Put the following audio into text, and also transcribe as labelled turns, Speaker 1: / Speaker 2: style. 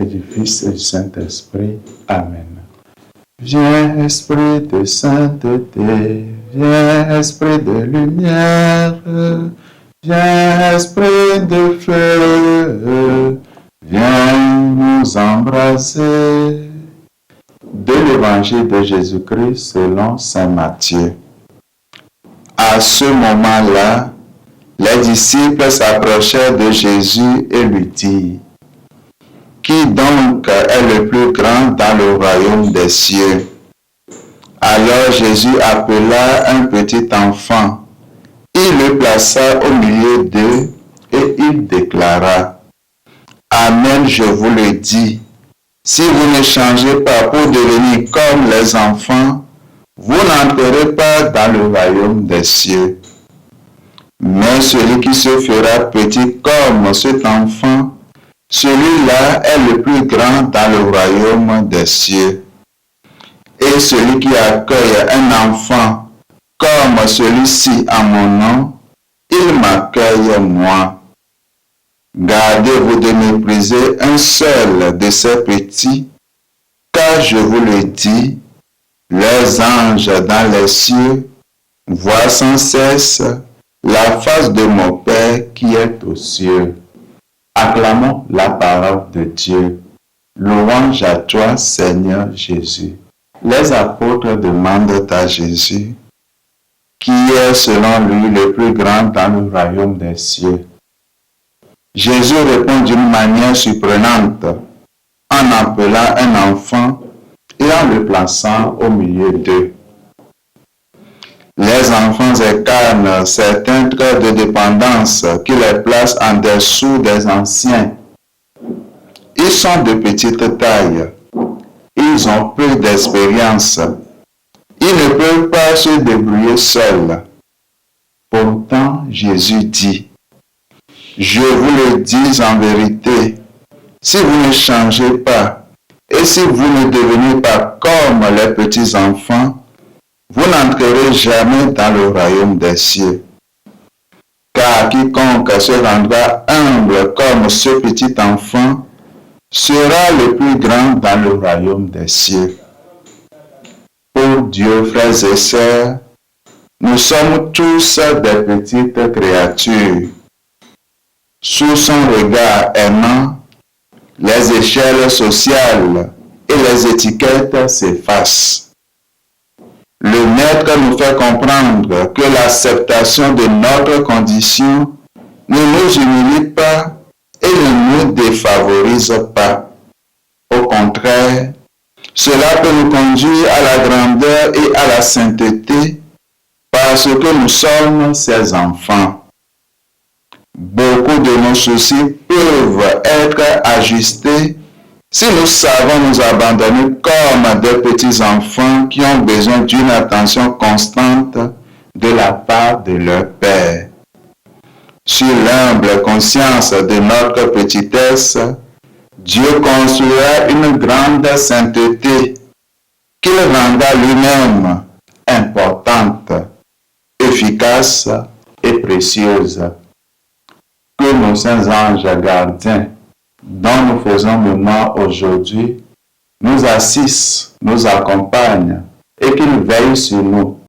Speaker 1: du Fils et du Saint-Esprit. Amen. Viens, Esprit de sainteté, viens, Esprit de lumière, viens, Esprit de feu, viens nous embrasser. De l'Évangile de Jésus-Christ selon saint Matthieu. À ce moment-là, les disciples s'approchèrent de Jésus et lui dirent: Qui donc est le plus grand dans le royaume des cieux? Alors Jésus appela un petit enfant. Il le plaça au milieu d'eux et il déclara: Amen, je vous le dis, si vous ne changez pas pour devenir comme les enfants, vous n'entrerez pas dans le royaume des cieux. Mais celui qui se fera petit comme cet enfant, celui-là est le plus grand dans le royaume des cieux. Et celui qui accueille un enfant comme celui-ci en mon nom, il m'accueille moi. Gardez-vous de mépriser un seul de ces petits, car je vous le dis, les anges dans les cieux voient sans cesse la face de mon Père qui est aux cieux. Acclamons la parole de Dieu. Louange à toi, Seigneur Jésus. Les apôtres demandent à Jésus qui est selon lui le plus grand dans le royaume des cieux. Jésus répond d'une manière surprenante en appelant un enfant et en le plaçant au milieu d'eux. Les enfants incarnent certains traits de dépendance qui les placent en dessous des anciens. Ils sont de petite taille. Ils ont peu d'expérience. Ils ne peuvent pas se débrouiller seuls. Pourtant, Jésus dit: Je vous le dis en vérité, si vous ne changez pas et si vous ne devenez pas comme les petits enfants, vous n'entrerez jamais dans le royaume des cieux. Car quiconque se rendra humble comme ce petit enfant sera le plus grand dans le royaume des cieux. Pour Dieu, frères et sœurs, nous sommes tous des petites créatures. Sous son regard aimant, les échelles sociales et les étiquettes s'effacent. Le Maître nous fait comprendre que l'acceptation de notre condition ne nous humilie pas et ne nous défavorise pas. Au contraire, cela peut nous conduire à la grandeur et à la sainteté parce que nous sommes ses enfants. Beaucoup de nos soucis peuvent être ajustés si nous savons nous abandonner comme des petits enfants qui ont besoin d'une attention constante de la part de leur Père. Sur l'humble conscience de notre petitesse, Dieu construira une grande sainteté qu'il rendra lui-même importante, efficace et précieuse. Que nos saints anges gardiens, dont nous faisons mémoire aujourd'hui, nous assistent, nous accompagnent et qu'ils veillent sur nous